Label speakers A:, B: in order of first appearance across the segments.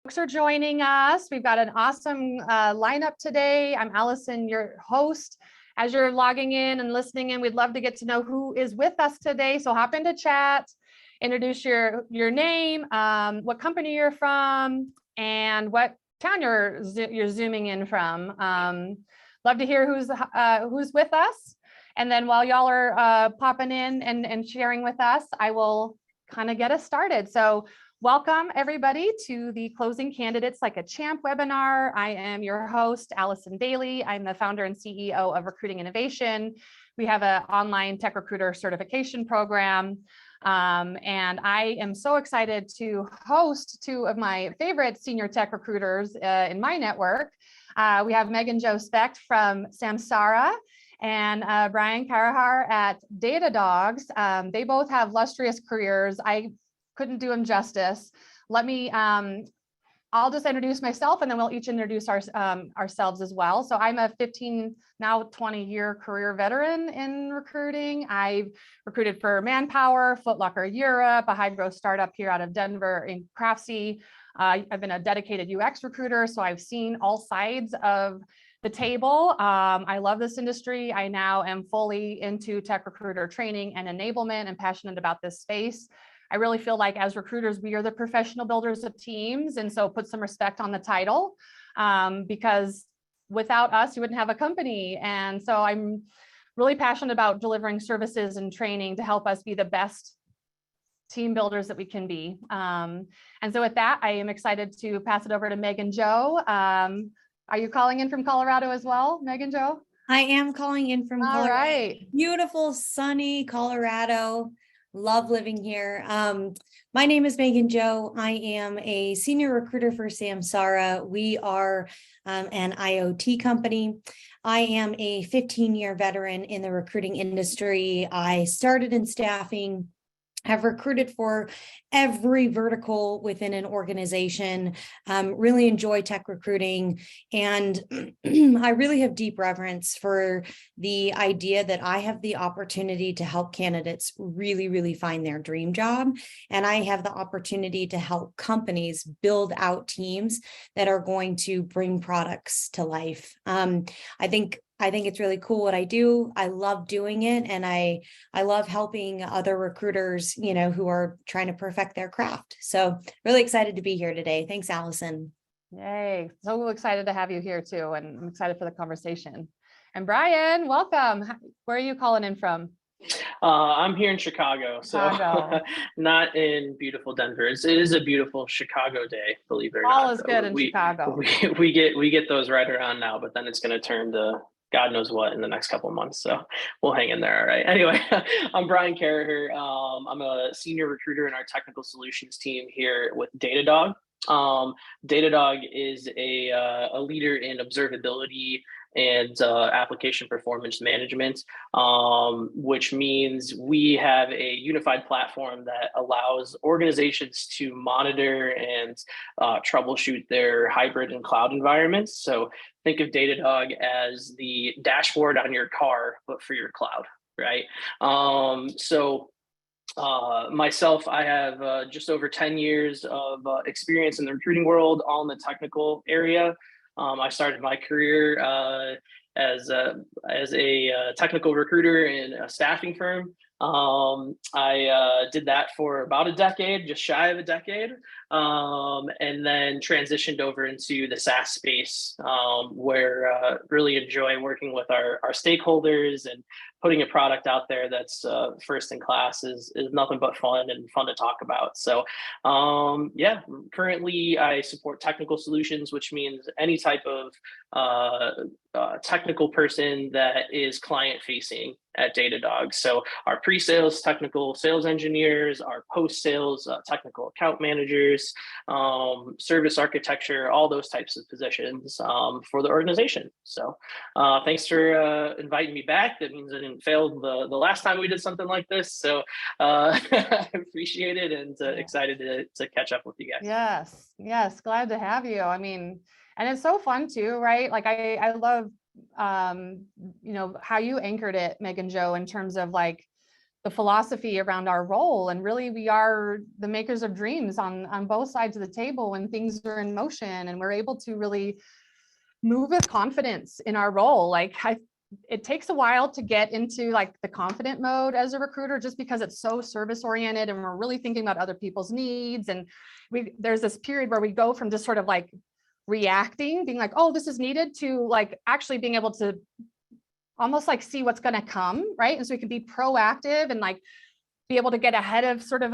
A: Folks are joining us. We've got an awesome lineup today. I'm Allison, your host. As you're logging in and listening in, we'd love to get to know who is with us today. So hop into chat, introduce your name, what company you're from, and what town you're zooming in from. Love to hear who's with us. And then while y'all are popping in and sharing with us, I will kind of get us started. So welcome everybody to the Closing Candidates Like a Champ webinar. I am your host, Allison Daly. I'm the founder and CEO of Recruiting Innovation. We have an online tech recruiter certification program. And I am so excited to host two of my favorite senior tech recruiters in my network. We have Megan Jo Specht from Samsara and Brian Carahar at Datadogs. They both have lustrous careers. I couldn't do them justice. Let me, I'll just introduce myself and then we'll each introduce ourselves as well. So I'm a 15, now 20-year career veteran in recruiting. I've recruited for Manpower, Foot Locker Europe, a high-growth startup here out of Denver in Craftsy. I've been a dedicated UX recruiter, so I've seen all sides of the table. I love this industry. I now am fully into tech recruiter training and enablement and passionate about this space. I really feel like as recruiters, we are the professional builders of teams. And so put some respect on the title because without us, you wouldn't have a company. And so I'm really passionate about delivering services and training to help us be the best team builders that we can be. And so with that, I am excited to pass it over to Megan Jo. Are you calling in from Colorado as well, Megan Jo?
B: I am calling in from Colorado.
A: All right.
B: Beautiful, sunny Colorado. Love living here. My name is Megan Jo. I am a senior recruiter for Samsara. We are an IoT company. I am a 15-year veteran in the recruiting industry. I started in staffing, have recruited for every vertical within an organization, really enjoy tech recruiting. And I really have deep reverence for the idea that I have the opportunity to help candidates really, really find their dream job. And I have the opportunity to help companies build out teams that are going to bring products to life. I think it's really cool what I do. I love doing it. And I love helping other recruiters, who are trying to perfect their craft. So really excited to be here today. Thanks, Allison.
A: Yay. So excited to have you here too. And I'm excited for the conversation. And welcome. Where are you calling in from?
C: I'm here in Chicago, so not in beautiful Denver. It is a beautiful Chicago day, believe it or not.
A: All is good in Chicago.
C: We get those right around now, but then it's going to turn to God knows what in the next couple of months. So we'll hang in there. All right. Anyway, I'm Brian Carahar. I'm a senior recruiter in our technical solutions team here with Datadog. Datadog is a leader in observability and application performance management, which means we have a unified platform that allows organizations to monitor and troubleshoot their hybrid and cloud environments. So think of Datadog as the dashboard on your car, but for your cloud, right? Myself, I have just over 10 years of experience in the recruiting world, all in the technical area. I started my career as a technical recruiter in a staffing firm. I did that for about a decade, just shy of a decade, and then transitioned over into the SaaS space, where really enjoy working with our stakeholders and putting a product out there that's first in class is nothing but fun and fun to talk about. So yeah, currently I support technical solutions, which means any type of technical person that is client facing at Datadog. So our pre-sales technical sales engineers, our post-sales technical account managers, service architecture, all those types of positions for the organization. So thanks for inviting me back. That means I didn't fail the last time we did something like this. So I appreciate it and excited to catch up with you guys.
A: Yes, glad to have you. I mean, and it's so fun too, right? Like I love how you anchored it, Megan Jo, in terms of like the philosophy around our role. And really, we are the makers of dreams on both sides of the table when things are in motion, and we're able to really move with confidence in our role. Like it takes a while to get into like the confident mode as a recruiter, just because it's so service oriented and we're really thinking about other people's needs. And there's this period where we go from just sort of like reacting, being like, oh, this is needed, to like actually being able to almost like see what's going to come, right? And so we can be proactive and like be able to get ahead of sort of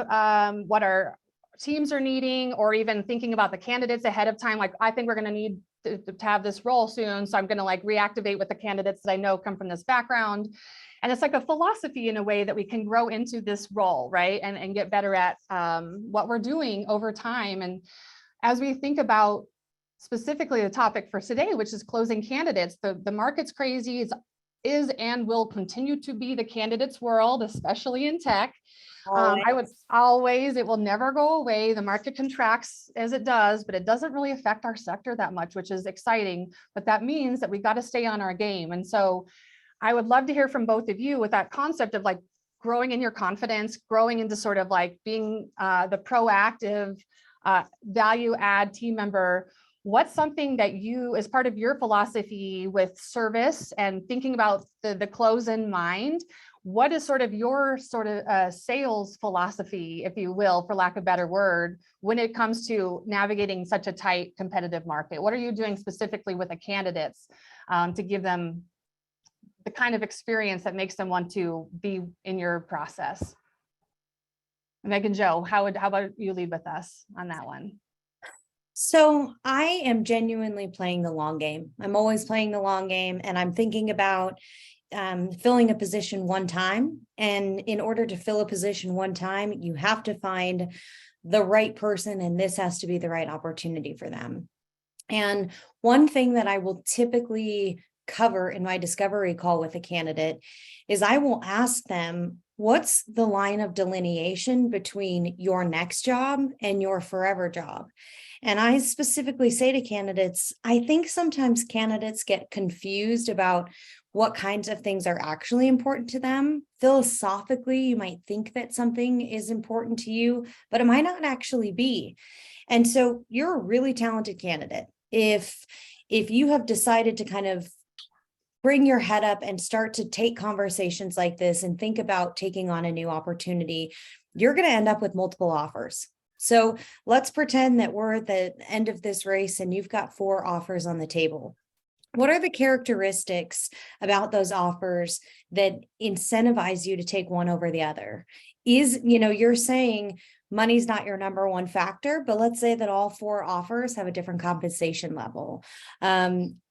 A: what our teams are needing, or even thinking about the candidates ahead of time. Like, I think we're going to need to have this role soon, so I'm going to like reactivate with the candidates that I know come from this background. And it's like a philosophy in a way that we can grow into this role, right? And get better at what we're doing over time. And as we think about specifically the topic for today, which is closing candidates, the market's crazy. It's is and will continue to be the candidates world, especially in tech. I would always, it will never go away. The market contracts as it does, but it doesn't really affect our sector that much, which is exciting. But that means that we got to stay on our game. And so I would love to hear from both of you with that concept of like growing in your confidence, growing into sort of like being the proactive value add team member. What's something that you, as part of your philosophy with service and thinking about the close in mind, what is sort of your sort of sales philosophy, if you will, for lack of a better word, when it comes to navigating such a tight competitive market? What are you doing specifically with the candidates to give them the kind of experience that makes them want to be in your process? Megan Jo, how about you lead with us on that one?
B: So I am genuinely playing the long game. I'm always playing the long game, and I'm thinking about filling a position one time. And in order to fill a position one time, you have to find the right person, and this has to be the right opportunity for them. And one thing that I will typically cover in my discovery call with a candidate is I will ask them, what's the line of delineation between your next job and your forever job? And I specifically say to candidates, I think sometimes candidates get confused about what kinds of things are actually important to them. Philosophically, you might think that something is important to you, but it might not actually be. And so you're a really talented candidate. If you have decided to kind of bring your head up and start to take conversations like this and think about taking on a new opportunity, you're going to end up with multiple offers. So let's pretend that we're at the end of this race and you've got 4 offers on the table. What are the characteristics about those offers that incentivize you to take one over the other? You're saying money's not your number one factor, but let's say that all 4 offers have a different compensation level.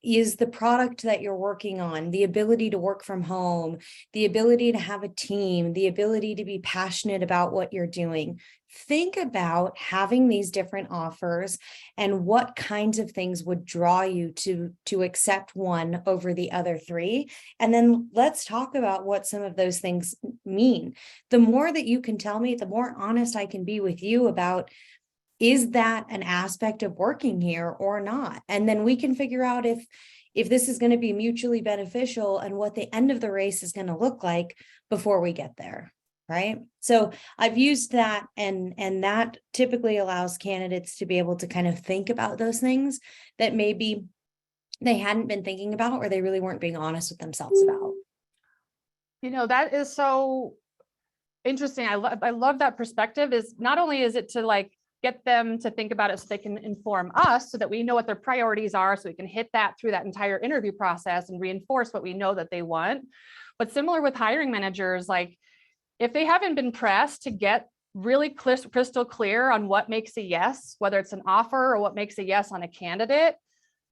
B: Is the product that you're working on, the ability to work from home, the ability to have a team, the ability to be passionate about what you're doing? Think about having these different offers and what kinds of things would draw you to accept one over the other 3. And then let's talk about what some of those things mean. The more that you can tell me, the more honest I can be with you about, is that an aspect of working here or not? And then we can figure out if this is going to be mutually beneficial and what the end of the race is going to look like before we get there. Right. So I've used that, and that typically allows candidates to be able to kind of think about those things that maybe they hadn't been thinking about, or they really weren't being honest with themselves about.
A: That is so interesting. I love that perspective. Is not only is it to like get them to think about it so they can inform us so that we know what their priorities are, so we can hit that through that entire interview process and reinforce what we know that they want. But similar with hiring managers, like, if they haven't been pressed to get really crystal clear on what makes a yes, whether it's an offer or what makes a yes on a candidate,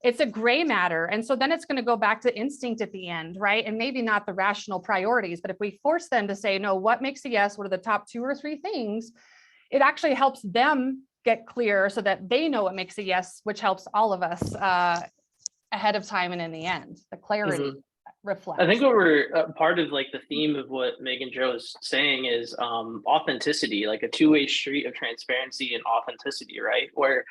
A: it's a gray matter. And so then it's going to go back to instinct at the end, right? And maybe not the rational priorities, but if we force them to say, no, what makes a yes? What are the top 2 or 3 things? It actually helps them get clear so that they know what makes a yes, which helps all of us ahead of time and in the end, the clarity.
C: Mm-hmm.
A: Reflect.
C: I think what we're part of like the theme of what Megan Jo is saying is authenticity, like a 2-way street of transparency and authenticity, right? Where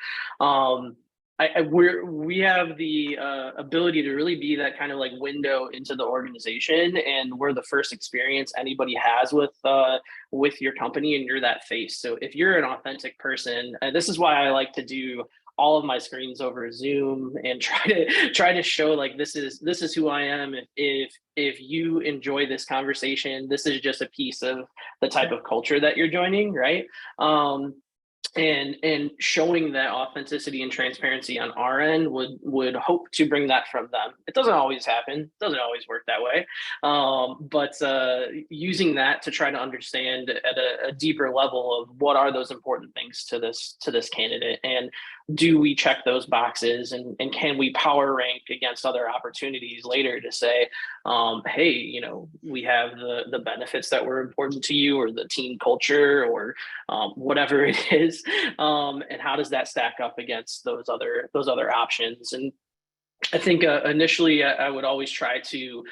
C: we have the ability to really be that kind of like window into the organization, and we're the first experience anybody has with your company, and you're that face. So if you're an authentic person, this is why I like to do all of my screens over Zoom and try to show like this is who I am. If you enjoy this conversation, this is just a piece of the type of culture that you're joining, right? And showing that authenticity and transparency on our end would hope to bring that from them. It doesn't always happen, it doesn't always work that way, but using that to try to understand at a deeper level of what are those important things to this candidate, and do we check those boxes, and can we power rank against other opportunities later to say, hey, you know, we have the benefits that were important to you, or the team culture, or whatever it is, and how does that stack up against those other options? And I think initially I would always try to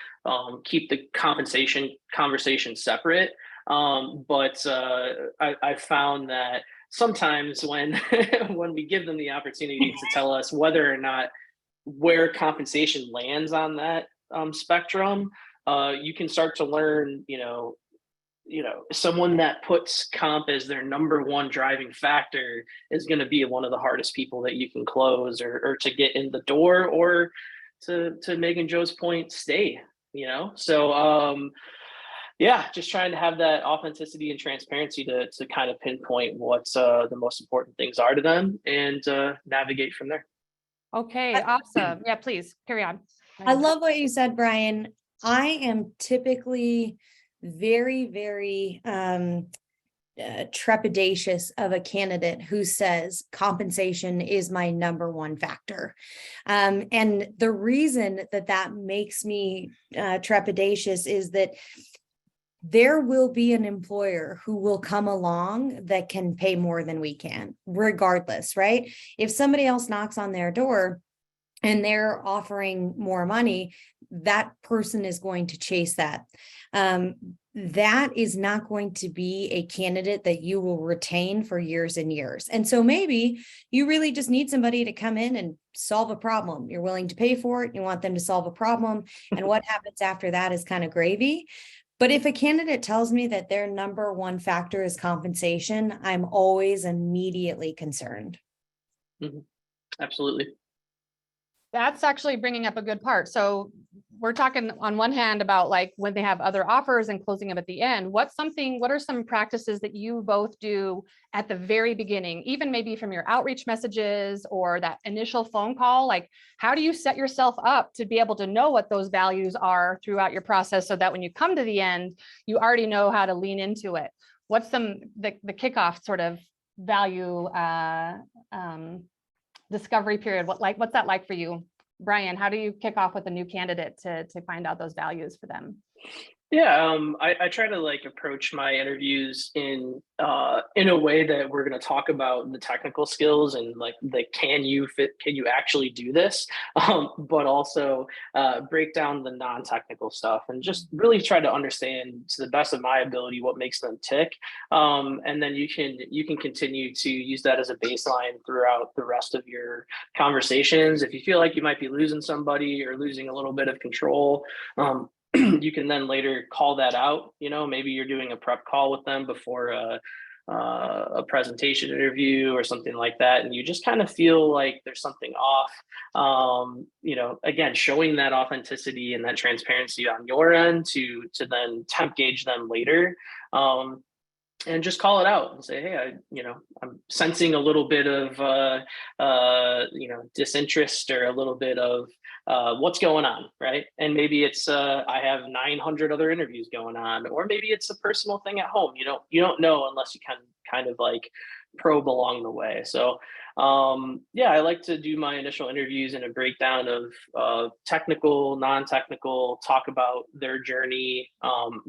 C: keep the compensation conversation separate, but I found that sometimes when when we give them the opportunity to tell us whether or not where compensation lands on that spectrum, you can start to learn, someone that puts comp as their number one driving factor is going to be one of the hardest people that you can close, or to get in the door, or to Megan Jo's point, stay, so yeah, just trying to have that authenticity and transparency to kind of pinpoint what the most important things are to them, and navigate from there.
A: Okay, awesome. Yeah, please carry on.
B: I love what you said, Brian. I am typically very, very trepidatious of a candidate who says compensation is my number one factor. And the reason that makes me trepidatious is that there will be an employer who will come along that can pay more than we can, regardless, right? If somebody else knocks on their door and they're offering more money, that person is going to chase that. That is not going to be a candidate that you will retain for years and years. And so maybe you really just need somebody to come in and solve a problem. You're willing to pay for it. You want them to solve a problem. And what happens after that is kind of gravy. But if a candidate tells me that their number one factor is compensation, I'm always immediately concerned.
C: Mm-hmm. Absolutely.
A: That's actually bringing up a good part. So we're talking on one hand about like when they have other offers and closing them at the end. What are some practices that you both do at the very beginning, even maybe from your outreach messages or that initial phone call? Like, how do you set yourself up to be able to know what those values are throughout your process, so that when you come to the end, you already know how to lean into it? What's the kickoff sort of value discovery period? What's that like for you, Brian? How do you kick off with a new candidate to find out those values for them?
C: Yeah, I try to like approach my interviews in a way that we're going to talk about the technical skills and like can you actually do this, but also break down the non-technical stuff and just really try to understand to the best of my ability what makes them tick, and then you can continue to use that as a baseline throughout the rest of your conversations. If you feel like you might be losing somebody or losing a little bit of control, you can then later call that out. Maybe you're doing a prep call with them before a presentation interview or something like that, and you just kind of feel like there's something off. Again, showing that authenticity and that transparency on your end to then temp gauge them later. And just call it out and say, hey, I'm sensing a little bit of, disinterest, or a little bit of what's going on, right? And maybe it's I have 900 other interviews going on, or maybe it's a personal thing at home. You don't know unless you can kind of like probe along the way. So I like to do my initial interviews in a breakdown of technical, non-technical, talk about their journey,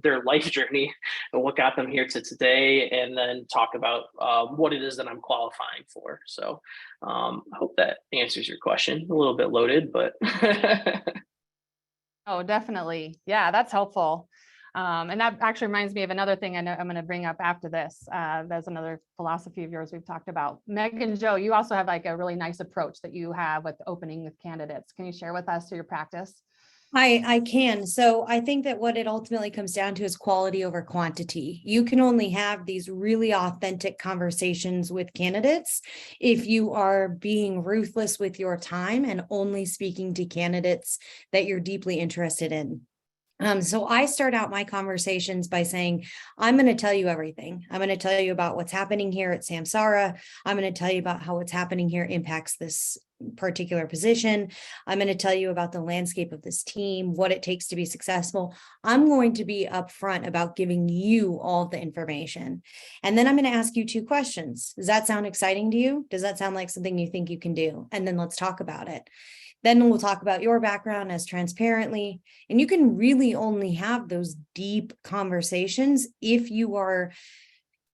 C: their life journey, and what got them here to today, and then talk about what it is that I'm qualifying for. So I hope that answers your question. A little bit loaded, but
A: Oh, definitely. Yeah, that's helpful. And that actually reminds me of another thing I know I'm going to bring up after this. There's another philosophy of yours we've talked about. Meg and Joe, you also have like a really nice approach that you have with opening with candidates. Can you share with us your practice?
B: I can. So I think that what it ultimately comes down to is quality over quantity. You can only have these really authentic conversations with candidates if you are being ruthless with your time and only speaking to candidates that you're deeply interested in. So I start out my conversations by saying, I'm going to tell you everything. I'm going to tell you about what's happening here at Samsara. I'm going to tell you about how what's happening here impacts this particular position. I'm going to tell you about the landscape of this team, what it takes to be successful. I'm going to be upfront about giving you all the information. And then I'm going to ask you 2 questions. Does that sound exciting to you? Does that sound like something you think you can do? And then let's talk about it. Then we'll talk about your background as transparently. And you can really only have those deep conversations if you are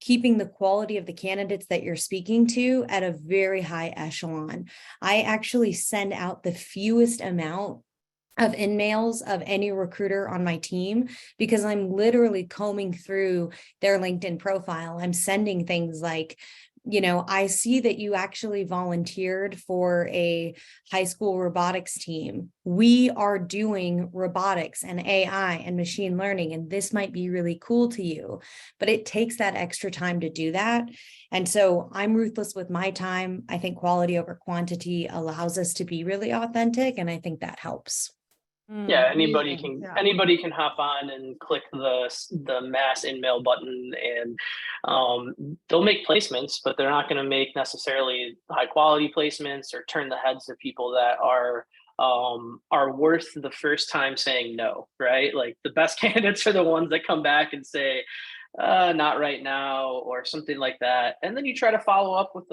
B: keeping the quality of the candidates that you're speaking to at a very high echelon. I actually send out the fewest amount of in-mails of any recruiter on my team because I'm literally combing through their LinkedIn profile. I'm sending things like, I see that you actually volunteered for a high school robotics team. We are doing robotics and AI and machine learning, and this might be really cool to you, but it takes that extra time to do that. And so I'm ruthless with my time. I think quality over quantity allows us to be really authentic, and I think that helps.
C: Yeah, anybody
A: Amazing.
C: can anybody can hop on and click the mass in-mail button, and they'll make placements, but they're not going to make necessarily high quality placements or turn the heads of people that are worth the first time saying no, right? Like the best candidates are the ones that come back and say, not right now, or something like that. And then you try to follow up with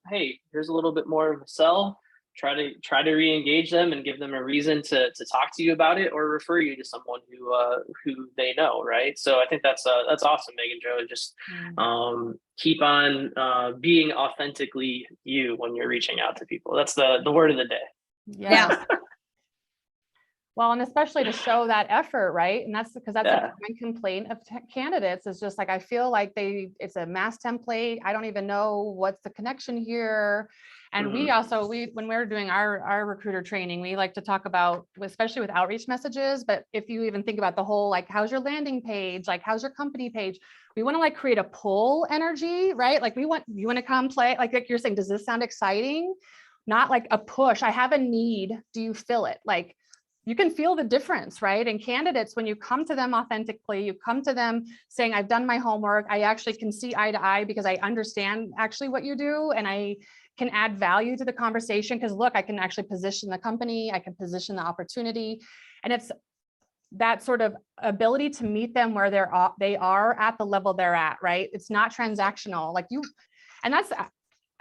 C: hey, here's a little bit more of a sell. Try to re-engage them and give them a reason to talk to you about it, or refer you to someone who they know, right? So I think that's awesome, Megan Joe. Just keep on being authentically you when you're reaching out to people. That's the word of the day.
A: Yeah. Well, and especially to show that effort, right? And that's because that's a common complaint of candidates is just like, I feel like it's a mass template. I don't even know what's the connection here. And we when we're doing our recruiter training, we like to talk about, especially with outreach messages, but if you even think about the whole, like, how's your landing page? Like, how's your company page? We want to like create a pull energy, right? Like you want to come play, like you're saying, does this sound exciting? Not like a push. I have a need. Do you fill it? Like, you can feel the difference, right? And candidates, when you come to them authentically, you come to them saying, I've done my homework. I actually can see eye to eye because I understand actually what you do. And I can add value to the conversation because look, I can actually position the company. I can position the opportunity. And it's that sort of ability to meet them where they are at the level they're at, right? It's not transactional like you,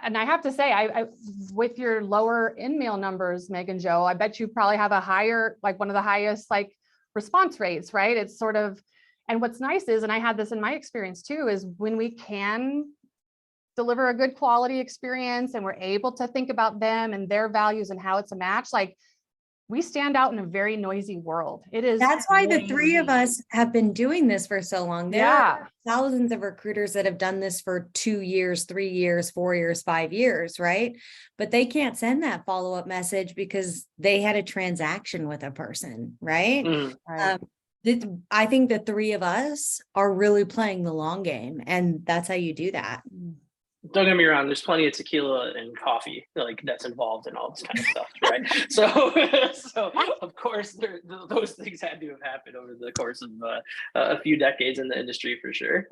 A: and I have to say, I with your lower in-mail numbers, Meg and Joe, I bet you probably have a higher, like one of the highest like response rates, right? It's sort of, and what's nice is, and I had this in my experience too, is when we can deliver a good quality experience and we're able to think about them and their values and how it's a match, like we stand out in a very noisy world.
B: That's why the 3 of us have been doing this for so long. There are thousands of recruiters that have done this for 2 years, 3 years, 4 years, 5 years, right? But they can't send that follow-up message because they had a transaction with a person, right?
A: Right.
B: I think the 3 of us are really playing the long game, and that's how you do that.
C: Don't get me wrong, there's plenty of tequila and coffee like that's involved in all this kind of stuff, right? So of course those things had to have happened over the course of a few decades in the industry for sure.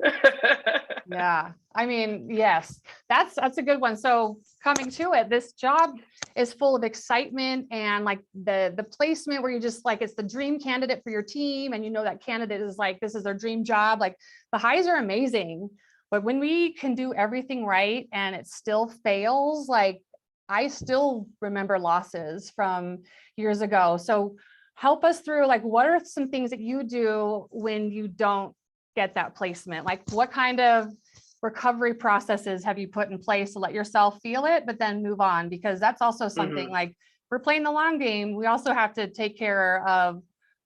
A: Yeah, I mean, yes, that's a good one. So coming to it, this job is full of excitement and like the placement where you just like, it's the dream candidate for your team. And you know, that candidate is like, this is their dream job. Like the highs are amazing. But when we can do everything right and it still fails, like I still remember losses from years ago. So help us through, like, what are some things that you do when you don't get that placement? Like what kind of recovery processes have you put in place to let yourself feel it, but then move on? Because that's also something like we're playing the long game. We also have to take care of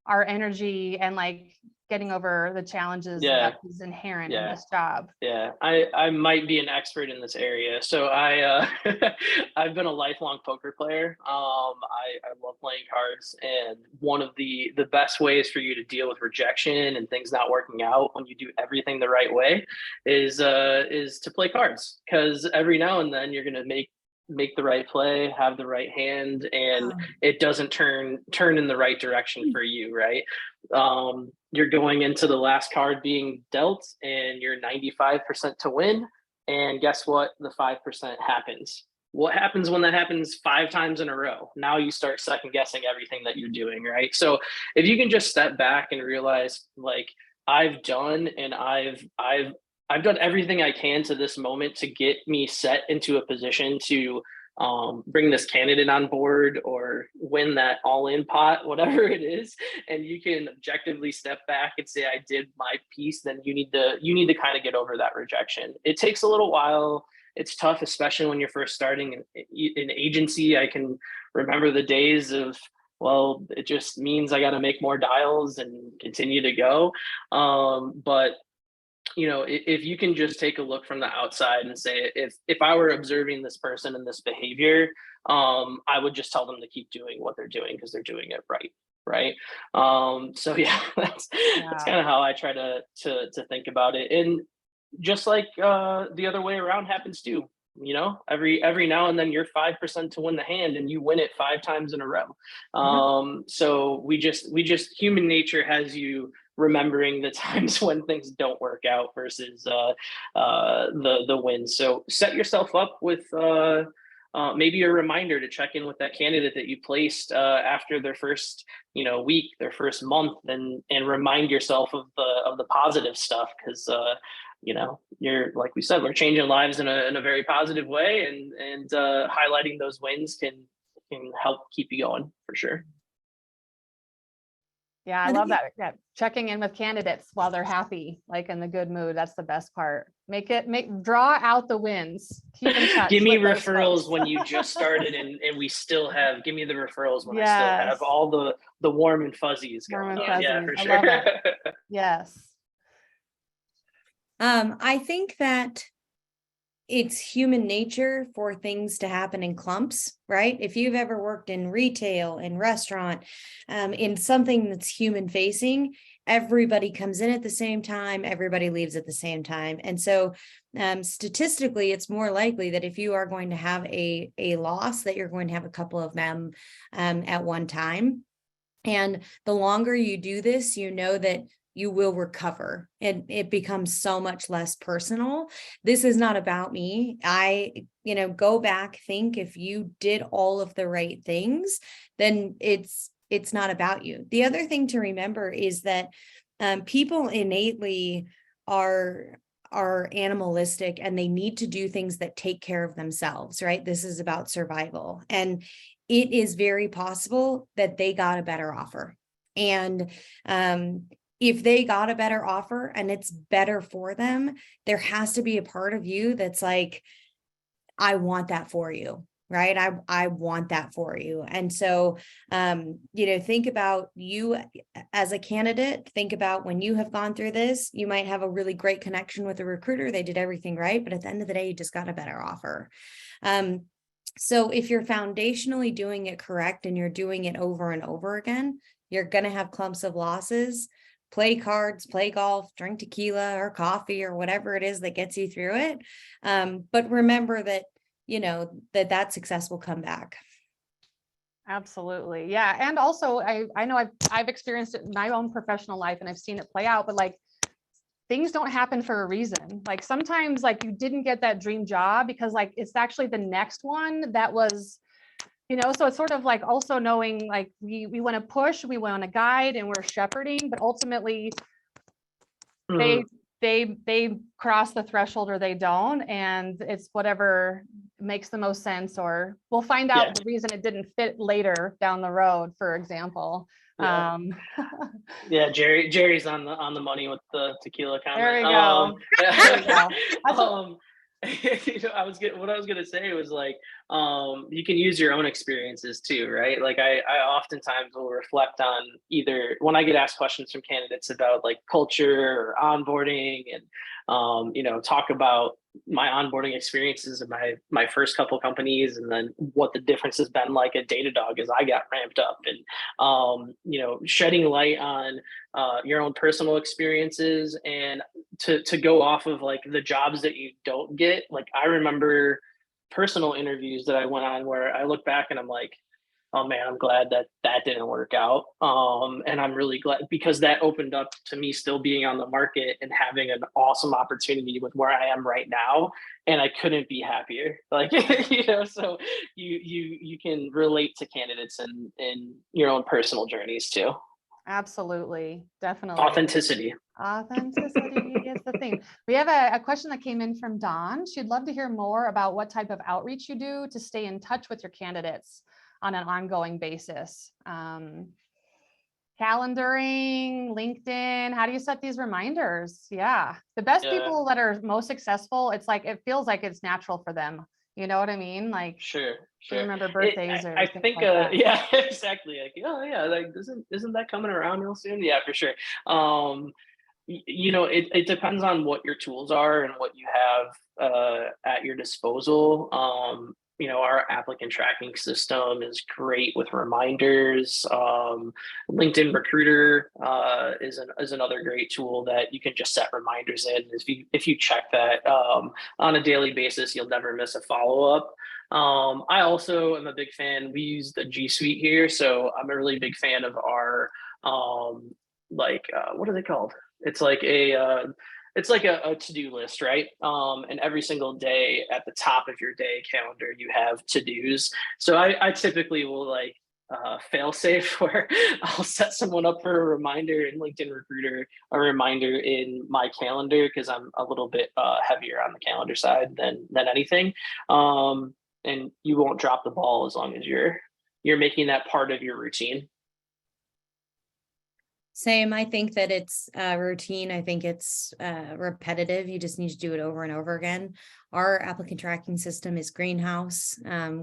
A: our energy and like getting over the challenges
C: Yeah.
A: that is inherent in
C: Yeah.
A: this job.
C: Yeah, I might be an expert in this area. So I've been a lifelong poker player. I love playing cards, and one of the best ways for you to deal with rejection and things not working out when you do everything the right way is to play cards, because every now and then you're gonna make the right play, have the right hand, and it doesn't turn in the right direction for you, right? You're going into the last card being dealt and you're 95% to win. And guess what? The 5% happens. What happens when that happens 5 times in a row? Now you start second guessing everything that you're doing, right? So if you can just step back and realize, like, I've done everything I can to this moment to get me set into a position to bring this candidate on board or win that all-in pot, whatever it is, and you can objectively step back and say, I did my piece, then you need to kind of get over that rejection. It takes a little while. It's tough, especially when you're first starting in agency. I can remember the days of, well, it just means I got to make more dials and continue to go. But if you can just take a look from the outside and say, if I were observing this person and this behavior, I would just tell them to keep doing what they're doing because they're doing it right. So yeah, that's kind of how I try to think about it. And just like the other way around happens too. Every now and then you're 5% to win the hand and you win it 5 times in a row. So we just human nature has you remembering the times when things don't work out versus the wins. So set yourself up with maybe a reminder to check in with that candidate that you placed after their first week, their first month, and remind yourself of the positive stuff, because you're, like we said, we're changing lives in a very positive way, and highlighting those wins can help keep you going for sure.
A: Yeah, I love that. Yeah. Checking in with candidates while they're happy, like in the good mood. That's the best part. Draw out the wins. Keep in touch.
C: Give me referrals when you just started and we still have, give me the referrals when I still have all the warm and fuzzies going on. Yeah, for sure.
A: I love it. Yes.
B: I think that it's human nature for things to happen in clumps, right? If you've ever worked in retail, in restaurant, in something that's human facing, everybody comes in at the same time, everybody leaves at the same time. And so statistically, it's more likely that if you are going to have a loss, that you're going to have a couple of them at one time. And the longer you do this, that you will recover, and it becomes so much less personal. This is not about me. Go back, think if you did all of the right things, then it's not about you. The other thing to remember is that people innately are animalistic, and they need to do things that take care of themselves, right? This is about survival. And it is very possible that they got a better offer. And if they got a better offer and it's better for them, there has to be a part of you that's like, I want that for you, right? I want that for you. And so, think about you as a candidate. Think about when you have gone through this, you might have a really great connection with a recruiter. They did everything right, but at the end of the day, you just got a better offer. So if you're foundationally doing it correct and you're doing it over and over again, you're going to have clumps of losses. Play cards, play golf, drink tequila or coffee or whatever it is that gets you through it. But remember that, that success will come back.
A: Absolutely. Yeah. And also I know I've experienced it in my own professional life and I've seen it play out, but like things don't happen for a reason. Like sometimes like you didn't get that dream job because like it's actually the next one that was, so it's sort of like also knowing like we want to push, we want to guide, and we're shepherding, but ultimately they cross the threshold or they don't, and it's whatever makes the most sense, or we'll find out the reason it didn't fit later down the road, for example.
C: Jerry's on the money with the tequila comment.
A: There we go.
C: what I was gonna say was like, you can use your own experiences too, right? Like I oftentimes will reflect on either when I get asked questions from candidates about like culture or onboarding and talk about my onboarding experiences in my first couple companies and then what the difference has been like at Datadog as I got ramped up and shedding light on your own personal experiences and to go off of like the jobs that you don't get. Like I remember personal interviews that I went on where I look back and I'm like, oh man, I'm glad that didn't work out. And I'm really glad because that opened up to me still being on the market and having an awesome opportunity with where I am right now. And I couldn't be happier. Like, so you can relate to candidates in your own personal journeys too.
A: Absolutely. Definitely.
C: Authenticity.
A: Authenticity is the thing. We have a question that came in from Dawn. She'd love to hear more about what type of outreach you do to stay in touch with your candidates on an ongoing basis. Calendaring, LinkedIn, how do you set these reminders? Yeah, the best people that are most successful, it's like, it feels like it's natural for them. You know what I mean? Like,
C: Sure.
A: remember birthdays or
C: I
A: things
C: think
A: like that.
C: yeah, exactly. Like, oh yeah, like isn't that coming around real soon? Yeah, for sure. It depends on what your tools are and what you have at your disposal. Our applicant tracking system is great with reminders. LinkedIn Recruiter is another great tool that you can just set reminders in. If you check that on a daily basis, you'll never miss a follow up. I also am a big fan. We use the G Suite here, so I'm a really big fan of our what are they called? It's like a to-do list, right? And every single day at the top of your day calendar, you have to-dos. So I typically will fail safe where I'll set someone up for a reminder in LinkedIn Recruiter, a reminder in my calendar, because I'm a little bit heavier on the calendar side than anything. And you won't drop the ball as long as you're making that part of your routine.
B: Same. I think that it's routine. I think it's repetitive. You just need to do it over and over again. Our applicant tracking system is Greenhouse,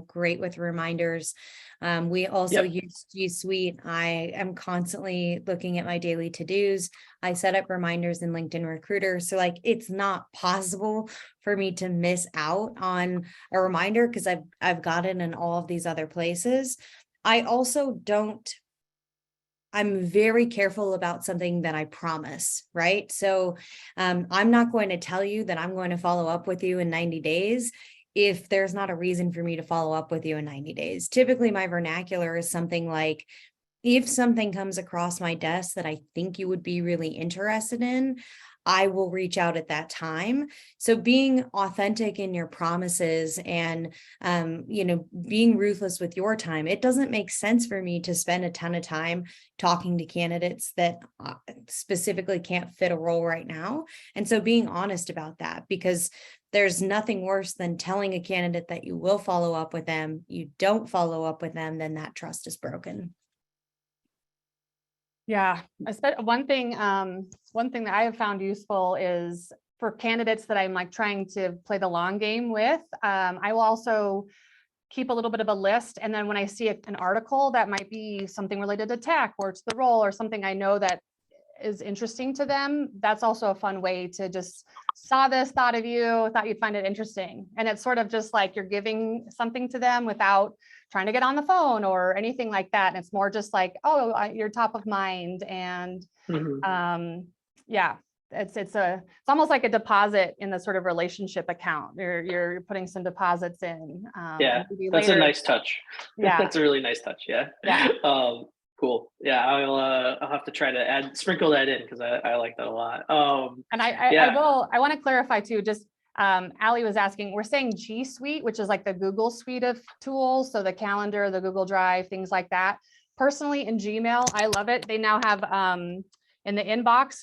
B: great with reminders. We also use G Suite. I am constantly looking at my daily to-dos. I set up reminders in LinkedIn Recruiter. So it's not possible for me to miss out on a reminder because I've got it in all of these other places. I'm very careful about something that I promise, right? So I'm not going to tell you that I'm going to follow up with you in 90 days if there's not a reason for me to follow up with you in 90 days. Typically, my vernacular is something like, if something comes across my desk that I think you would be really interested in, I will reach out at that time. So being authentic in your promises and, being ruthless with your time, it doesn't make sense for me to spend a ton of time talking to candidates that specifically can't fit a role right now. And so being honest about that, because there's nothing worse than telling a candidate that you will follow up with them, you don't follow up with them, then that trust is broken.
A: Yeah, one thing that I have found useful is for candidates that I'm trying to play the long game with. I will also keep a little bit of a list, and then when I see an article that might be something related to tech or to the role or something I know that is interesting to them, that's also a fun way to just saw this, thought of you, thought you'd find it interesting. And it's sort of just like you're giving something to them without trying to get on the phone or anything like that. And it's more just like, oh, you're top of mind. And it's almost like a deposit in the sort of relationship account. You're putting some deposits in.
C: That's a nice touch.
A: Yeah.
C: That's a really nice touch. Yeah. Cool. Yeah, I'll have to try to sprinkle that in because I like that a lot.
A: And I want to clarify too, just Ali was asking, we're saying G Suite, which is like the Google suite of tools. So the calendar, the Google Drive, things like that. Personally in Gmail, I love it. They now have in the inbox,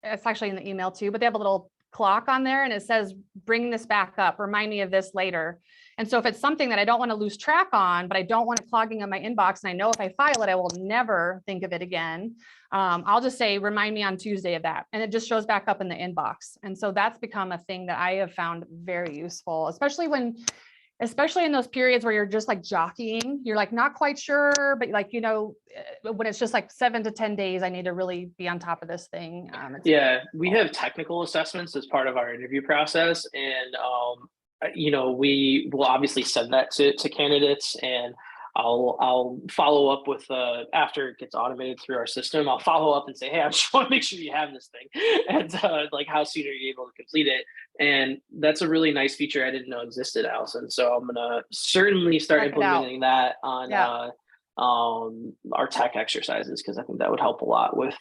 A: it's actually in the email too, but they have a little clock on there and it says, bring this back up, remind me of this later. And so if it's something that I don't want to lose track on, but I don't want it clogging on my inbox, and I know if I file it, I will never think of it again, I'll just say, remind me on Tuesday of that. And it just shows back up in the inbox. And so that's become a thing that I have found very useful, especially in those periods where you're just like jockeying, you're like not quite sure, but like, when it's just like 7 to 10 days, I need to really be on top of this thing.
C: Yeah, we have technical assessments as part of our interview process, and we will obviously send that to candidates, and I'll follow up with after it gets automated through our system. I'll follow up and say, hey, I just want to make sure you have this thing, and like how soon are you able to complete it? And that's a really nice feature I didn't know existed, Allison. So I'm gonna certainly start implementing that on our tech exercises, because I think that would help a lot with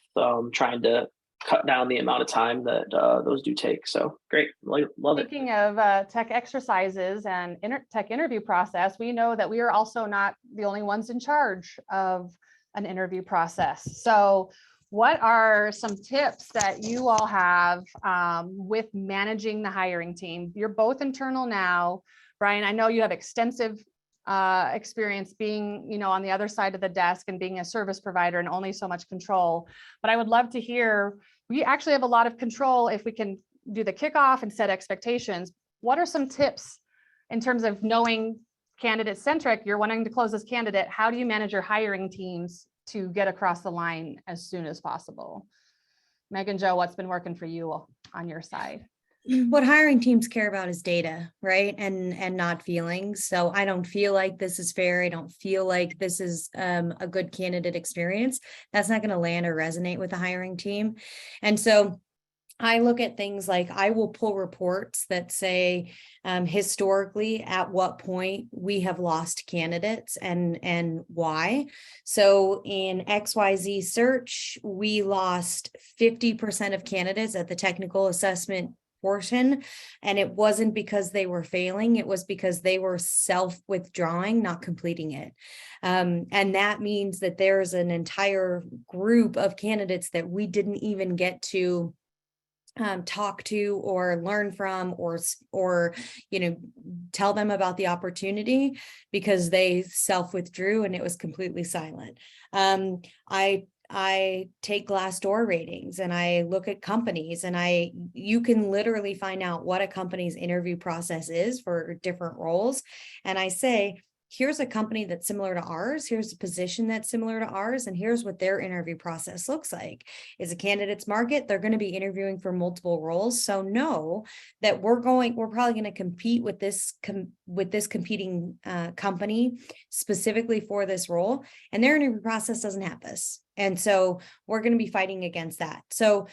C: trying to cut down the amount of time that those do take. So great, love it.
A: Speaking of tech exercises and tech interview process, we know that we are also not the only ones in charge of an interview process. So what are some tips that you all have with managing the hiring team? You're both internal now. Brian, I know you have extensive experience being, on the other side of the desk and being a service provider and only so much control. But I would love to hear, we actually have a lot of control if we can do the kickoff and set expectations. What are some tips in terms of knowing candidate centric, you're wanting to close this candidate, how do you manage your hiring teams to get across the line as soon as possible? Megan Jo, what's been working for you on your side?
B: What hiring teams care about is data, right? And not feelings. So I don't feel like this is fair. I don't feel like this is a good candidate experience. That's not going to land or resonate with the hiring team. And so I look at things like, I will pull reports that say historically at what point we have lost candidates and why. So in XYZ search, we lost 50% of candidates at the technical assessment portion, and it wasn't because they were failing, it was because they were self-withdrawing, not completing it. And that means that there's an entire group of candidates that we didn't even get to talk to or learn from or tell them about the opportunity because they self-withdrew and it was completely silent. I take Glassdoor ratings and I look at companies, and you can literally find out what a company's interview process is for different roles. And I say, here's a company that's similar to ours, here's a position that's similar to ours, and here's what their interview process looks like. Is a candidate's market, they're going to be interviewing for multiple roles. So know that we're probably going to compete with this competing company specifically for this role, and their interview process doesn't have this. And so we're going to be fighting against that. So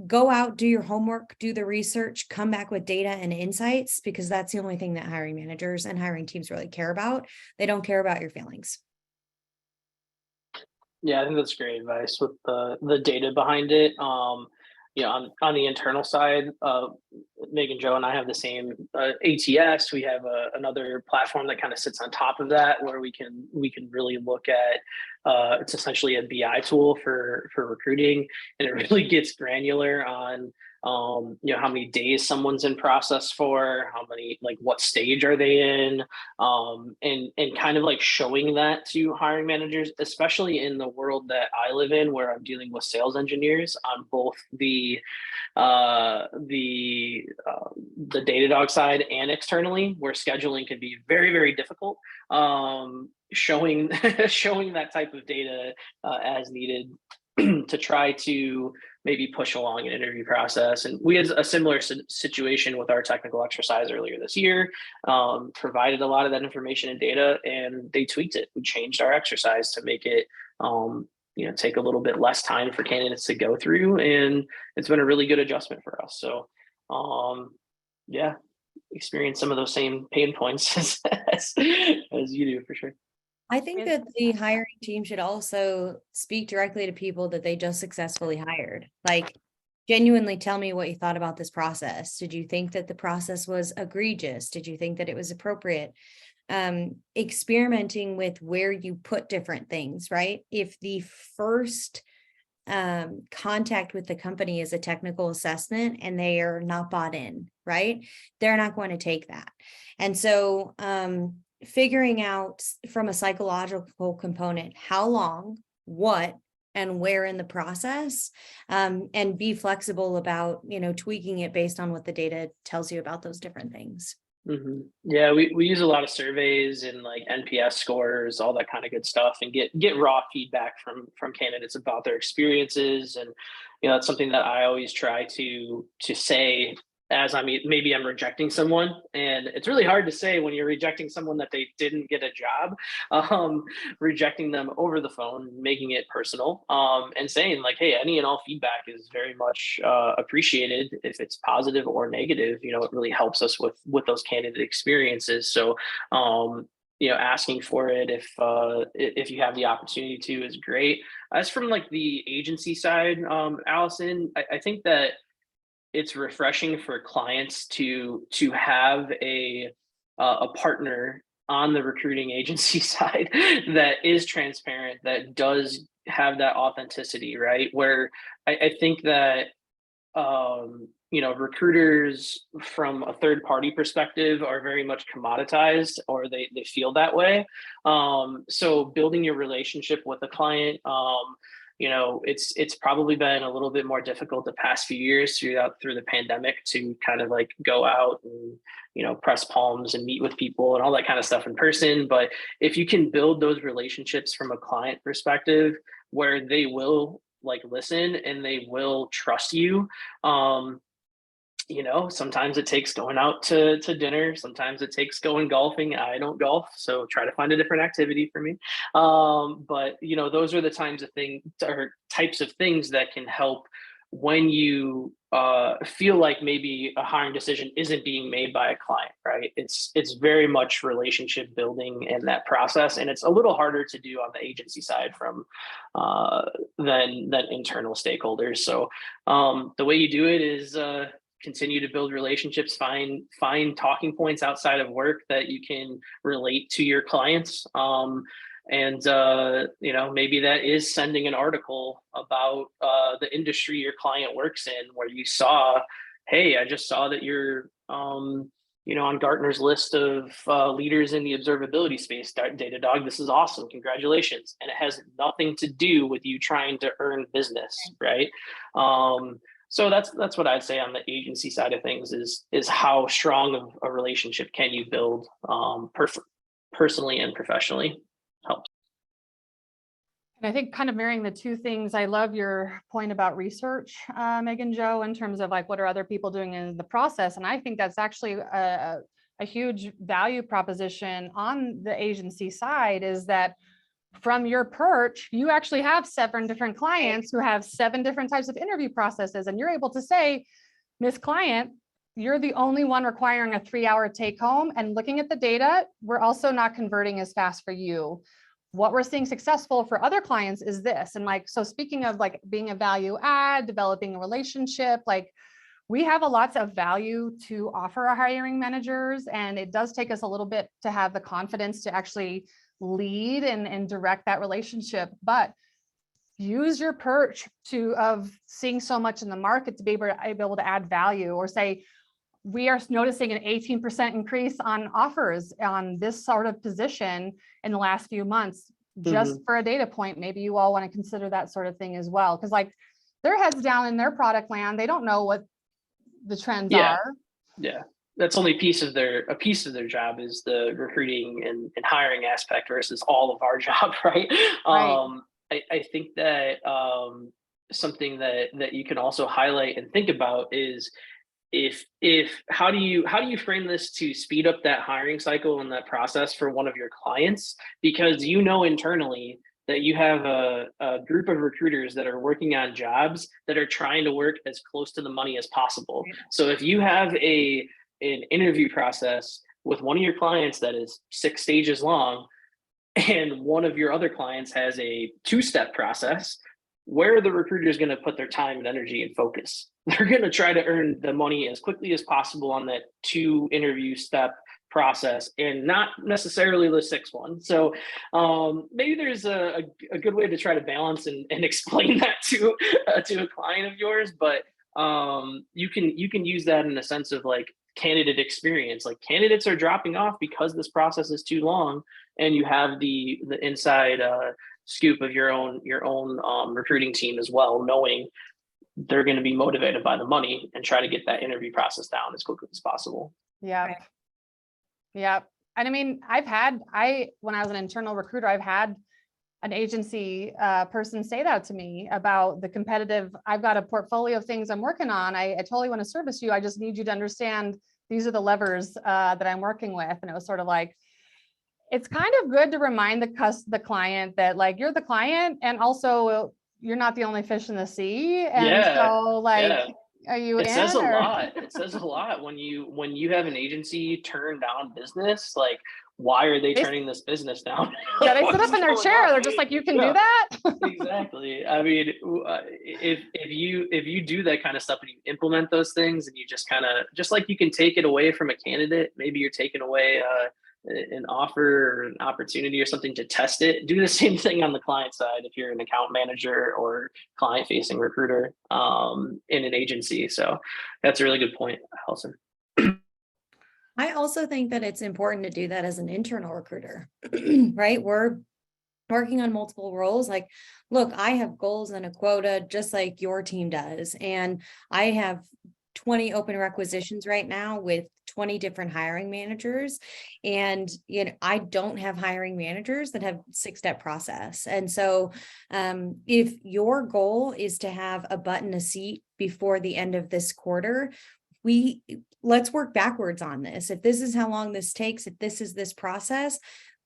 B: go out, do your homework, do the research, come back with data and insights, because that's the only thing that hiring managers and hiring teams really care about. They don't care about your feelings.
C: Yeah, I think that's great advice with the data behind it. On the internal side, Megan Jo and I have the same ATS. We have another platform that kind of sits on top of that, where we can really look at. It's essentially a BI tool for recruiting, and it really gets granular on how many days someone's in process for, how many, like what stage are they in, and kind of like showing that to hiring managers, especially in the world that I live in, where I'm dealing with sales engineers on both the Datadog side and externally, where scheduling can be very, very difficult. Showing that type of data as needed to try to maybe push along an interview process. And we had a similar situation with our technical exercise earlier this year, provided a lot of that information and data, and they tweaked it. We changed our exercise to make it take a little bit less time for candidates to go through, and it's been a really good adjustment for us. So experience some of those same pain points as you do, for sure.
B: I think that the hiring team should also speak directly to people that they just successfully hired. Like, genuinely tell me what you thought about this process. Did you think that the process was egregious? Did you think that it was appropriate? Experimenting with where you put different things, right? If the first contact with the company is a technical assessment and they are not bought in, right? They're not going to take that. And so figuring out from a psychological component, how long, what, and where in the process, and be flexible about, tweaking it based on what the data tells you about those different things.
C: Yeah, we use a lot of surveys and like NPS scores, all that kind of good stuff, and get raw feedback from candidates about their experiences. And that's something that I always try to say as maybe I'm rejecting someone, and it's really hard to say when you're rejecting someone that they didn't get a job. Rejecting them over the phone, making it personal, and saying like, hey, any and all feedback is very much appreciated. If it's positive or negative, it really helps us with those candidate experiences. So asking for it if you have the opportunity to is great. As from like the agency side, Allison, I think that it's refreshing for clients to have a partner on the recruiting agency side that is transparent, that does have that authenticity, right? Where I think that recruiters from a third party perspective are very much commoditized, or they feel that way. So building your relationship with a client, it's probably been a little bit more difficult the past few years through the pandemic to kind of like go out and press palms and meet with people and all that kind of stuff in person. But if you can build those relationships from a client perspective where they will like listen and they will trust you, sometimes it takes going out to dinner. Sometimes it takes going golfing. I don't golf, so try to find a different activity for me. But those are the types of things that can help when you feel like maybe a hiring decision isn't being made by a client, right? It's very much relationship building in that process, and it's a little harder to do on the agency side from than internal stakeholders. So the way you do it is continue to build relationships, find talking points outside of work that you can relate to your clients. And maybe that is sending an article about the industry your client works in, where you saw, hey, I just saw that you're on Gartner's list of leaders in the observability space, Datadog. This is awesome. Congratulations. And it has nothing to do with you trying to earn business, right? So that's what I'd say on the agency side of things is how strong of a relationship can you build personally and professionally helps.
A: And I think kind of marrying the two things, I love your point about research, Megan Jo, in terms of like, what are other people doing in the process? And I think that's actually a huge value proposition on the agency side, is that from your perch, you actually have 7 different clients who have 7 different types of interview processes. And you're able to say, Miss Client, you're the only one requiring a 3-hour take home, and looking at the data, we're also not converting as fast for you. What we're seeing successful for other clients is this. And like, so speaking of like being a value add, developing a relationship, like we have a lots of value to offer our hiring managers. And it does take us a little bit to have the confidence to actually lead and direct that relationship, but use your perch of seeing so much in the market to be able to add value, or say, we are noticing an 18% increase on offers on this sort of position in the last few months. Just for a data point, maybe you all want to consider that sort of thing as well. Because like their heads down in their product land, they don't know what the trends are.
C: Yeah. That's only a piece of their job is the recruiting and hiring aspect versus all of our job, right?
A: Right.
C: I think that something that you can also highlight and think about is how do you frame this to speed up that hiring cycle and that process for one of your clients? Because internally that you have a group of recruiters that are working on jobs that are trying to work as close to the money as possible. So if you have an interview process with one of your clients that is 6 stages long, and one of your other clients has a 2-step process, where are the recruiters going to put their time and energy and focus? They're going to try to earn the money as quickly as possible on that 2 interview step process and not necessarily the sixth one. So maybe there's a good way to try to balance and explain that to a client of yours, but you can use that in a sense of like candidate experience. Like candidates are dropping off because this process is too long, and you have the inside scoop of your own recruiting team as well, knowing they're going to be motivated by the money and try to get that interview process down as quickly as possible.
A: Yeah.
B: Right.
A: Yeah. And I mean, when I was an internal recruiter, I've had an agency person say that to me about the competitive, I've got a portfolio of things I'm working on. I totally want to service you. I just need you to understand these are the levers that I'm working with. And it was sort of like, it's kind of good to remind the client that like, you're the client and also you're not the only fish in the sea. And so like, are you
C: it
A: in?
C: says a lot. It says a lot when you have an agency turn down business. Like, why are they turning this business down?
A: Yeah, they sit up in their chair. They're just like, you can do that.
C: Exactly. I mean, if you do that kind of stuff and you implement those things, and you just kind of, just like you can take it away from a candidate, maybe you're taking away an offer or an opportunity or something to test it. Do the same thing on the client side if you're an account manager or client facing recruiter in an agency. So that's a really good point, Allison.
B: I also think that it's important to do that as an internal recruiter, right? We're working on multiple roles. Like, look, I have goals and a quota just like your team does. And I have 20 open requisitions right now with 20 different hiring managers. And, I don't have hiring managers that have 6-step process. And so if your goal is to have a butt in a seat before the end of this quarter, let's work backwards on this. If this is how long this takes, if this is this process,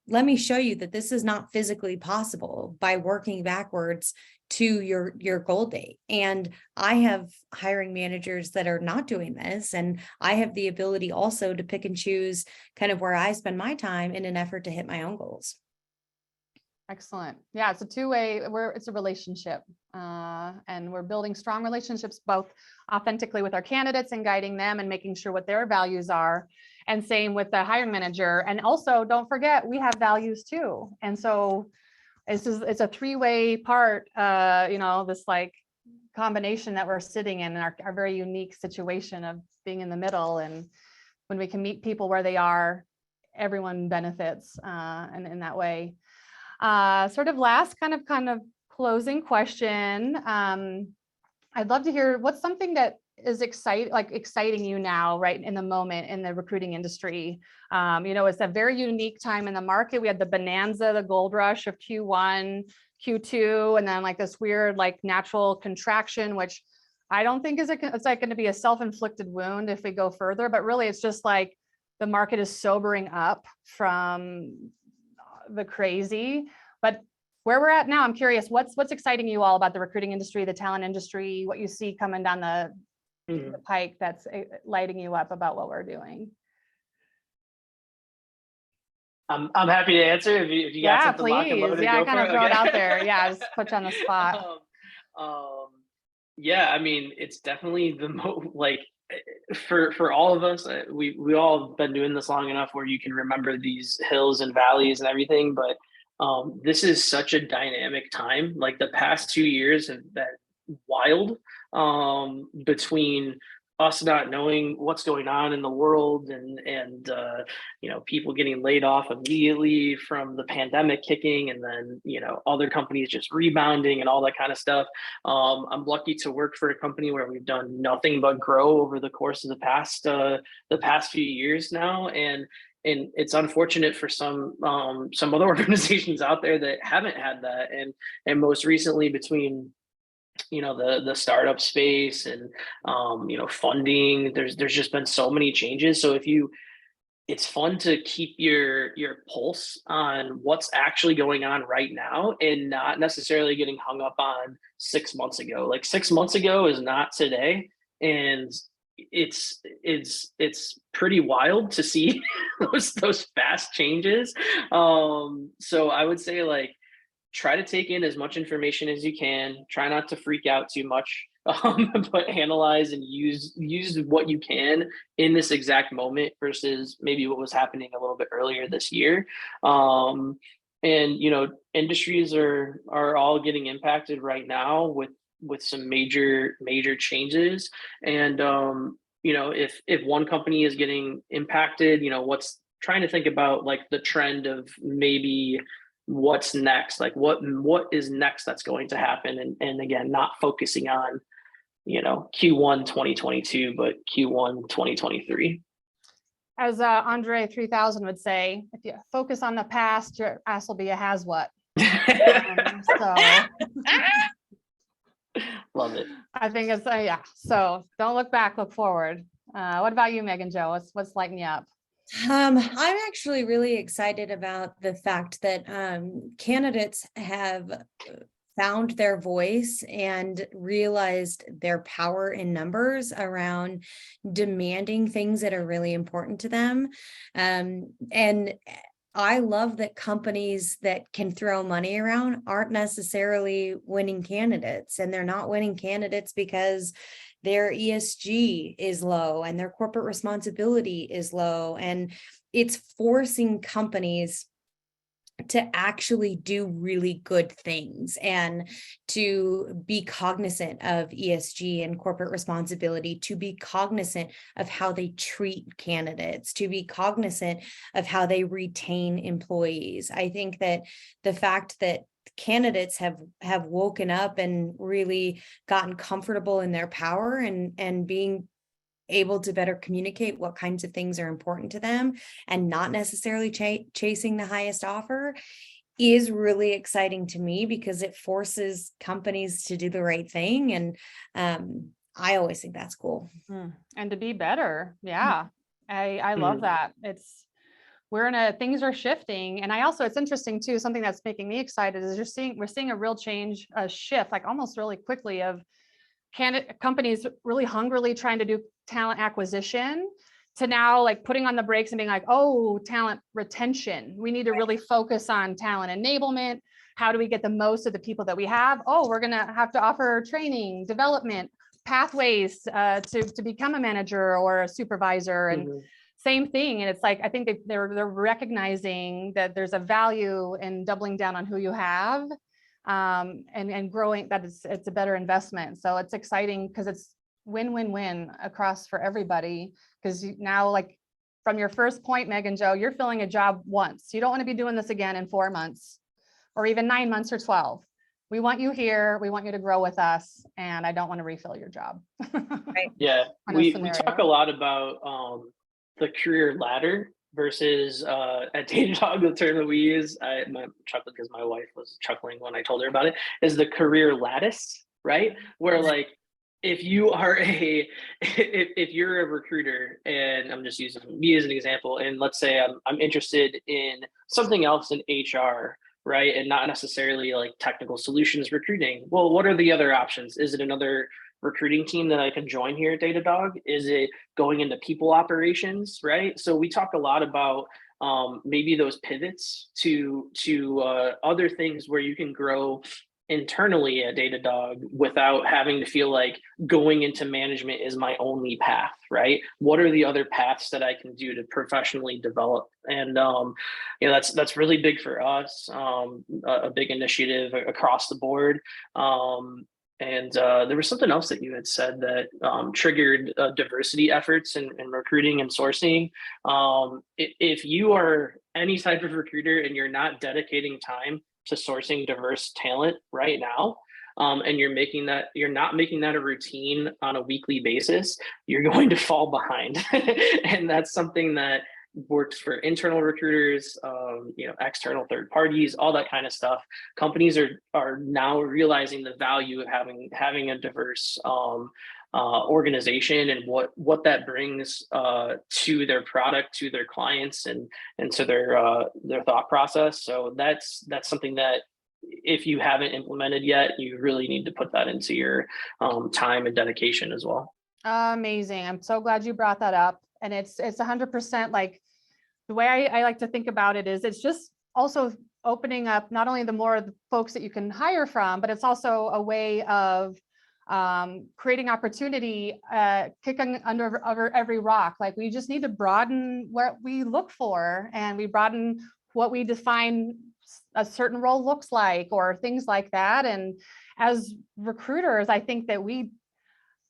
B: let me show you that this is not physically possible by working backwards to your goal date. And I have hiring managers that are not doing this. And I have the ability also to pick and choose kind of where I spend my time in an effort to hit my own goals.
A: Excellent. Yeah, it's a two-way, it's a relationship. And we're building strong relationships, both authentically with our candidates and guiding them and making sure what their values are. And same with the hiring manager. And also don't forget, we have values too. And so it's a three-way part, this like combination that we're sitting in our very unique situation of being in the middle. And when we can meet people where they are, everyone benefits and in that way. Sort of last kind of closing question. I'd love to hear what's something that is exciting you now, right in the moment in the recruiting industry. It's a very unique time in the market. We had the bonanza, the gold rush of Q1, Q2, and then like this weird like natural contraction, which I don't think it's like going to be a self-inflicted wound if we go further, but really it's just like the market is sobering up from the crazy. But where we're at now, I'm curious, what's exciting you all about the recruiting industry, the talent industry, what you see coming down the pike that's lighting you up about what we're doing?
C: I'm happy to answer if you got something
A: please.
C: Locked and loaded.
A: Yeah, I kind of throw it out there. Yeah, just put you on the spot.
C: Yeah, I mean, it's definitely for all of us, we all have been doing this long enough where you can remember these hills and valleys and everything, but this is such a dynamic time. Like the past 2 years have been wild, between us not knowing what's going on in the world and people getting laid off immediately from the pandemic kicking, and then other companies just rebounding and all that kind of stuff. I'm lucky to work for a company where we've done nothing but grow over the course of the past few years now, and it's unfortunate for some other organizations out there that haven't had that, and most recently between the startup space and funding, there's just been so many changes. So it's fun to keep your pulse on what's actually going on right now and not necessarily getting hung up on 6 months ago. Like 6 months ago is not today, and it's pretty wild to see those fast changes. So I would say, like, try to take in as much information as you can. Try not to freak out too much but analyze and use what you can in this exact moment versus maybe what was happening a little bit earlier this year. And industries are all getting impacted right now with some major changes. And if one company is getting impacted, what's trying to think about like the trend of maybe what's next, like what is next that's going to happen, and again, not focusing on Q1 2022 but Q1 2023.
A: As Andre 3000 would say, if you focus on the past, your ass will be a has what. So
C: Love it.
A: I think it's yeah. So don't look back, look forward. What about you, Megan Jo? What's lighting you up?
B: I'm actually really excited about the fact that candidates have found their voice and realized their power in numbers around demanding things that are really important to them. And I love that companies that can throw money around aren't necessarily winning candidates, and they're not winning candidates because their ESG is low and their corporate responsibility is low. And it's forcing companies to actually do really good things and to be cognizant of ESG and corporate responsibility, to be cognizant of how they treat candidates, to be cognizant of how they retain employees. I think that the fact that candidates have woken up and really gotten comfortable in their power and being able to better communicate what kinds of things are important to them and not necessarily chasing the highest offer is really exciting to me, because it forces companies to do the right thing. And I always think that's cool.
A: And to be better. Yeah. I love that. Things are shifting. And it's interesting too, something that's making me excited is we're seeing a real change, a shift, like almost really quickly, of companies really hungrily trying to do talent acquisition to now like putting on the brakes and being like, oh, talent retention. We need to really focus on talent enablement. How do we get the most of the people that we have? Oh, we're going to have to offer training, development, pathways to become a manager or a supervisor. And same thing. And it's like, I think they're recognizing that there's a value in doubling down on who you have. And growing, that it's a better investment. So it's exciting because it's win-win-win across for everybody. Because now, like from your first point, Megan Jo, you're filling a job once. You don't want to be doing this again in 4 months or even 9 months or 12. We want you here. We want you to grow with us. And I don't want to refill your job.
B: Right.
C: Yeah. We talk a lot about the career ladder versus at Datadog, the term that we use, I'm chuckling because my wife was chuckling when I told her about it, is the career lattice, right? Where like, if you are if you're a recruiter, and I'm just using me as an example, and let's say I'm interested in something else in HR, right? And not necessarily like technical solutions recruiting. Well, what are the other options? Is it another recruiting team that I can join here at Datadog? Is it going into people operations, right? So we talk a lot about maybe those pivots to other things where you can grow internally at Datadog without having to feel like going into management is my only path, right? What are the other paths that I can do to professionally develop? And that's really big for us, a big initiative across the board. And there was something else that you had said that triggered diversity efforts in recruiting and sourcing. If you are any type of recruiter and you're not dedicating time to sourcing diverse talent right now, and you're not making that a routine on a weekly basis, you're going to fall behind. And that's something that works for internal recruiters, external third parties, all that kind of stuff. Companies are now realizing the value of having a diverse organization and what that brings to their product, to their clients, and to their thought process. So that's something that if you haven't implemented yet, you really need to put that into your time and dedication as well.
A: Amazing. I'm so glad you brought that up. And it's 100% like the way I like to think about it is it's just also opening up not only the more the folks that you can hire from, but it's also a way of creating opportunity, kicking under every rock. Like we just need to broaden what we look for, and we broaden what we define a certain role looks like, or things like that. And as recruiters, I think that we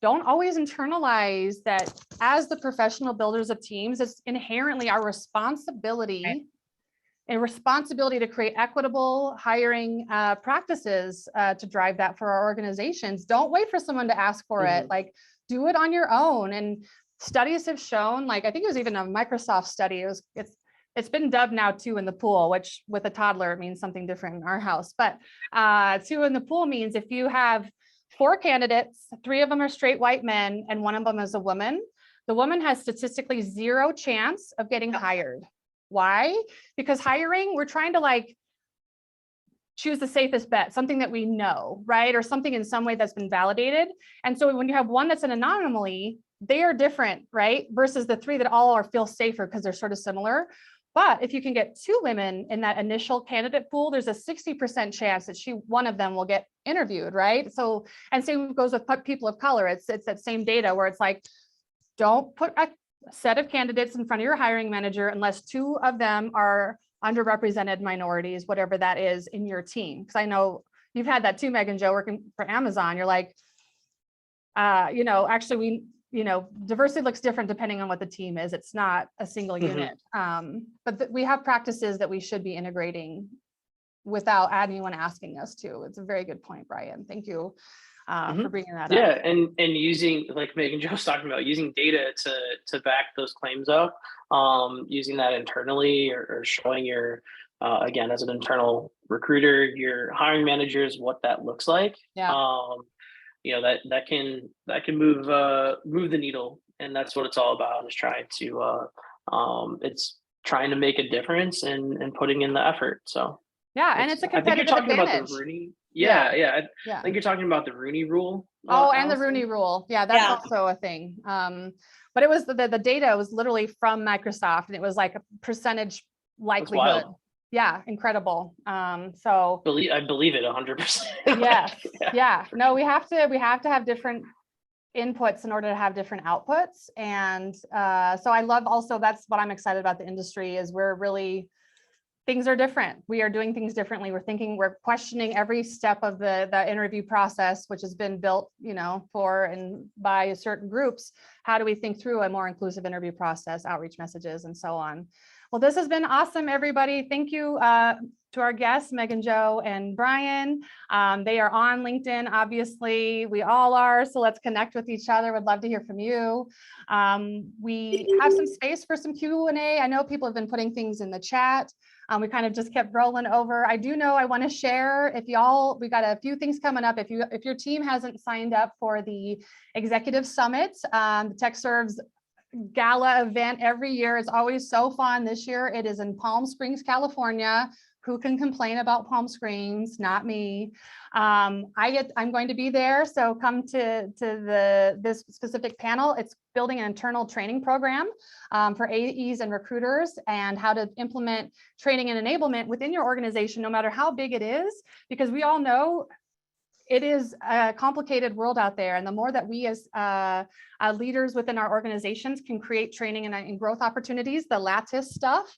A: don't always internalize that as the professional builders of teams, it's inherently our responsibility, a responsibility to create equitable hiring practices to drive that for our organizations. Don't wait for someone to ask for it. Like, do it on your own. And studies have shown, like, I think it was even a Microsoft study. It's been dubbed now 2 in the pool, which with a toddler, it means something different in our house. But 2 in the pool means if you have 4 candidates, 3 of them are straight white men, and 1 of them is a woman, the woman has statistically 0 chance of getting hired. Why? Because hiring, we're trying to like choose the safest bet, something that we know, right? Or something in some way that's been validated. And so when you have one that's an anomaly, they are different, right? Versus the 3 that all feel safer because they're sort of similar. But if you can get 2 women in that initial candidate pool, there's a 60% chance that one of them will get interviewed, right? So, and same goes with people of color. It's that same data where it's like, don't put a set of candidates in front of your hiring manager unless 2 of them are underrepresented minorities, whatever that is in your team. Because I know you've had that too, Megan Jo, working for Amazon. You're like, actually diversity looks different depending on what the team is. It's not a single unit. But we have practices that we should be integrating without anyone asking us to. It's a very good point, Brian. Thank you for bringing that up.
C: Yeah, and using, like Megan Jo was talking about, using data to back those claims up, using that internally, or showing your, again, as an internal recruiter, your hiring managers, what that looks like.
A: Yeah.
C: That can move the needle, and that's what it's all about, is trying to make a difference and putting in the effort. So
A: yeah, and it's a competitive
C: I think you're talking
A: advantage.
C: about the Rooney. Yeah. I think you're talking about the Rooney Rule.
A: And the Rooney Rule. Yeah, that's also a thing. But it was the data was literally from Microsoft, and it was like a percentage likelihood. Yeah, incredible. So
C: I believe it 100%.
A: Yes. Yeah. No, we have to have different inputs in order to have different outputs. And so I love also, that's what I'm excited about the industry, is things are different. We are doing things differently. We're questioning every step of the interview process, which has been built, for and by certain groups. How do we think through a more inclusive interview process, outreach messages, and so on? Well, this has been awesome, everybody. Thank you to our guests, Megan Jo and Brian. They are on LinkedIn, obviously. We all are, so let's connect with each other. Would love to hear from you. We have some space for some Q&A. I know people have been putting things in the chat. We kind of just kept rolling over. I do know I want to share, we got a few things coming up. If your team hasn't signed up for the Executive Summit, the TechServe's gala event every year. It's always so fun. This year it is in Palm Springs, California. Who can complain about Palm Springs? Not me. I'm going to be there, so come to this specific panel. It's building an internal training program for AEs and recruiters, and how to implement training and enablement within your organization, no matter how big it is, because we all know it is a complicated world out there. And the more that we as leaders within our organizations can create training and growth opportunities, the lattice stuff,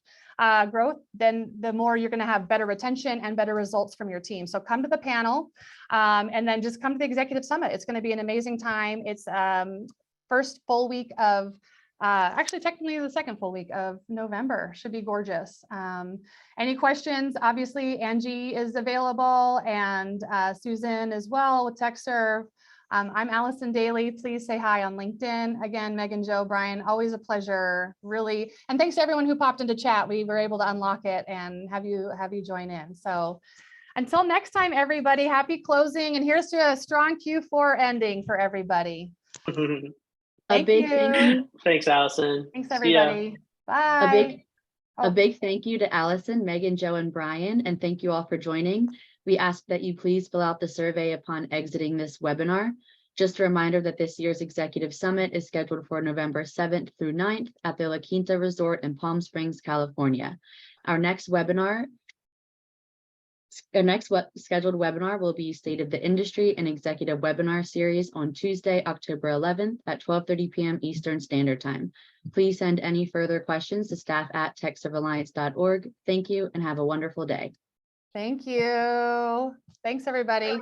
A: growth, then the more you're going to have better retention and better results from your team. So come to the panel, and then just come to the Executive Summit. It's going to be an amazing time. It's first full week of, actually technically the second full week of November. Should be gorgeous. Any questions? Obviously Angie is available, and Susan as well with TechServe. I'm Allison Daly. Please say hi on LinkedIn. Again, Megan Jo, Brian, always a pleasure, really. And thanks to everyone who popped into chat. We were able to unlock it and have you join in. So until next time, everybody, happy closing. And here's to a strong Q4 ending for everybody.
D: A big thank you.
C: Thanks, Allison.
A: Thanks, everybody. Bye.
D: A big thank you to Allison, Megan, Jo, and Brian, and thank you all for joining. We ask that you please fill out the survey upon exiting this webinar. Just a reminder that this year's Executive Summit is scheduled for November 7th through 9th at the La Quinta Resort in Palm Springs, California. Our next webinar Our next scheduled webinar will be State of the Industry and Executive Webinar Series on Tuesday, October 11th at 12:30 p.m. Eastern Standard Time. Please send any further questions to staff@techservalliance.org. Thank you and have a wonderful day.
A: Thank you. Thanks, everybody.